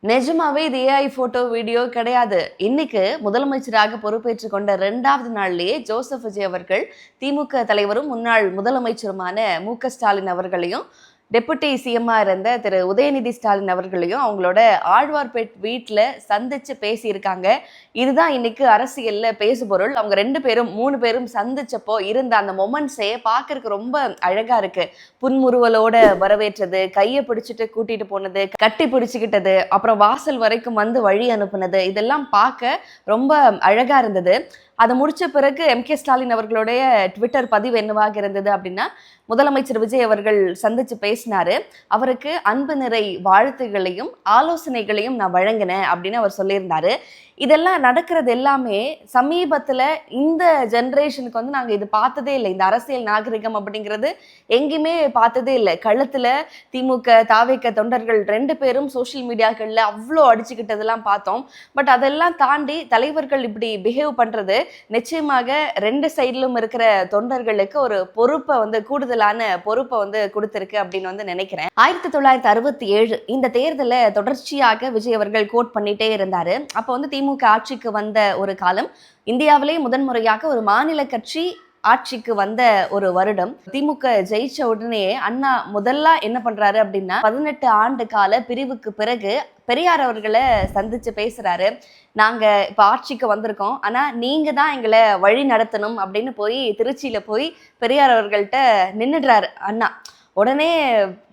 நிஜமாவே இது AI photo video கிடையாது. இன்னைக்கு முதலமைச்சராக பொறுப்பேற்றுக் கொண்ட 2வது நாள்லயே ஜோசப் விஜய் அவர்கள் திமுக தலைவரும் முன்னாள் முதலமைச்சருமான மு.க.ஸ்டாலின் அவர்களையும் டெபுட்டி சிஎம்மா இருந்த திரு உதயநிதி ஸ்டாலின் அவர்களையும் அவங்களோட ஆழ்வார்பேட் வீட்டில் சந்திச்சு பேசியிருக்காங்க. இதுதான் இன்னைக்கு அரசியல்ல பேசுபொருள். அவங்க 2 பேரும் 3 பேரும் சந்திச்சப்போ இருந்த அந்த மொமெண்ட்ஸே பார்க்கறதுக்கு ரொம்ப அழகா இருக்கு. புன்முறுவலோட வரவேற்றது, கையை பிடிச்சிட்டு கூட்டிட்டு போனது, கட்டி பிடிச்சுக்கிட்டது, அப்புறம் வாசல் வரைக்கும் வந்து வழி அனுப்புனது, இதெல்லாம் பார்க்க ரொம்ப அழகா இருந்தது. அதை முடிச்ச பிறகு எம்.கே. ஸ்டாலின் அவர்களுடைய ட்விட்டர் பதிவு என்னவாக இருந்தது அப்படின்னா, முதலமைச்சர் விஜய் அவர்கள் சந்திச்சு பேசினாரு. அவருக்கு அன்பு நிறை வாழ்த்துகளையும் ஆலோசனைகளையும் நான் வழங்கினேன் அப்படின்னு அவர் சொல்லியிருந்தாரு. இதெல்லாம் நடக்கிறது எல்லாமே சமீபத்துல இந்த ஜென்ரேஷனுக்கு வந்து நாங்க இது பார்த்ததே இல்லை. இந்த அரசியல் நாகரிகம் அப்படிங்கிறது எங்கேயுமே பார்த்ததே இல்லை. கழுத்துல திமுக தாவேக தொண்டர்கள் 2 பேரும் சோசியல் மீடியாக்கள்ல அவ்வளோ அடிச்சுக்கிட்டதெல்லாம் பார்த்தோம். பட் அதெல்லாம் தாண்டி தலைவர்கள் இப்படி பிஹேவ் பண்றது நிச்சயமாக 2 சைட்லும் இருக்கிற தொண்டர்களுக்கு ஒரு பொறுப்பை வந்து கூடுதலான பொறுப்பை வந்து கொடுத்திருக்கு அப்படின்னு வந்து நினைக்கிறேன். 1967 இந்த தேர்தலை தொடர்ச்சியாக விஜய் அவர்கள் கோட் பண்ணிட்டே இருந்தாரு. அப்போ வந்து திமுக ஆட்சிக்கு வந்த ஒரு காலம், இந்தியாவிலே முதன்முறையாக ஒரு மாநில கட்சி ஆட்சிக்கு வந்த ஒரு வருடம். திமுக ஜெயிச்ச உடனே அண்ணா முதல்ல என்ன பண்றாரு அப்படின்னா, 18 ஆண்டு கால பிரிவுக்கு பிறகு பெரியார் அவர்களை சந்திச்சு பேசுறாரு. நாங்க இப்ப ஆட்சிக்கு வந்திருக்கோம், ஆனா நீங்க தான் எங்களை வழி நடத்தணும் அப்படின்னு போய் திருச்சியில போய் பெரியார் அவர்கள்ட்ட நின்னுடுறாரு அண்ணா. உடனே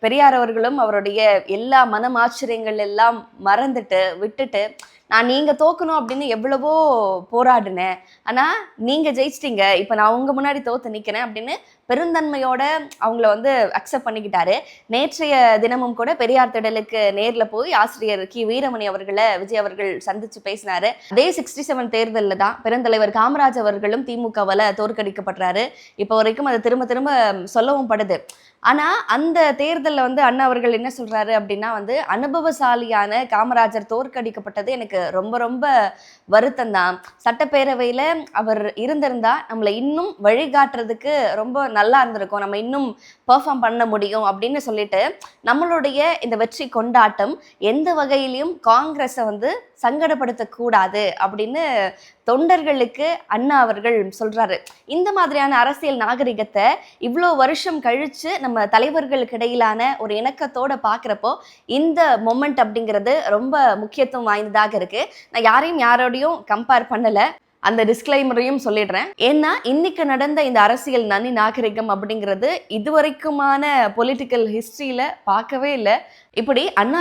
பெரியார் அவர்களும் அவருடைய எல்லா மனமாச்சரியங்கள் எல்லாம் மறந்துட்டு விட்டுட்டு, நான் நீங்க தோக்கணும் அப்படின்னு எவ்வளவோ போராடினேன், ஆனா நீங்க ஜெயிச்சிட்டீங்க, இப்ப நான் உங்க முன்னாடி தோத்து நிக்கிறேன் அப்படின்னு பெருந்தன்மையோட அவங்கள வந்து அக்செப்ட் பண்ணிக்கிட்டாரு. நேற்றைய தினமும் கூட பெரியார் திடலுக்கு நேர்ல போய் ஆசிரியர் கி வீரமணி அவர்களை விஜய் அவர்கள் சந்திச்சு பேசினாரு. அதே 67 தேர்தலில் தான் பெருந்தலைவர் காமராஜ் அவர்களும் திமுகவால தோற்கடிக்கப்படுறாரு. இப்போ வரைக்கும் அது திரும்ப திரும்ப சொல்லவும் படுது. ஆனா அந்த தேர்தலில் வந்து அண்ணா அவர்கள் என்ன சொல்றாரு அப்படின்னா வந்து, அனுபவசாலியான காமராஜர் தோற்கடிக்கப்பட்டது எனக்கு ரொம்ப ரொம்ப வருத்தம் தான். சட்டப்பேரவையில அவர் இருந்திருந்தா நம்மளை இன்னும் வழிகாட்டுறதுக்கு ரொம்ப நல்லா இருந்திருக்கும், நம்ம இன்னும் பெர்ஃபார்ம் பண்ண முடியும் அப்படின்னு சொல்லிட்டு, நம்மளுடைய இந்த வெற்றி கொண்டாட்டம் எந்த வகையிலையும் காங்கிரஸை வந்து சங்கடப்படுத்தக்கூடாது அப்படின்னு தொண்டர்களுக்கு அண்ணா அவர்கள் சொல்றாரு. இந்த மாதிரியான அரசியல் நாகரிகத்தை இவ்வளோ வருஷம் கழிச்சு நம்ம தலைவர்களுக்கு இடையிலான ஒரு இணக்கத்தோட பார்க்குறப்போ இந்த மொமெண்ட் அப்படிங்கிறது ரொம்ப முக்கியத்துவம் வாய்ந்ததாக இருக்கு. நான் யாரையும் யாரோடையும் கம்பேர் பண்ணல, அந்த டிஸ்க்ளைமரையும் சொல்லிடுறேன். ஏன்னா இன்னைக்கு நடந்த இந்த அரசியல் நனி நாகரிகம் அப்படிங்கிறது இதுவரைக்குமான பொலிட்டிக்கல் ஹிஸ்டரியில பார்க்கவே இல்லை. இப்படி அண்ணா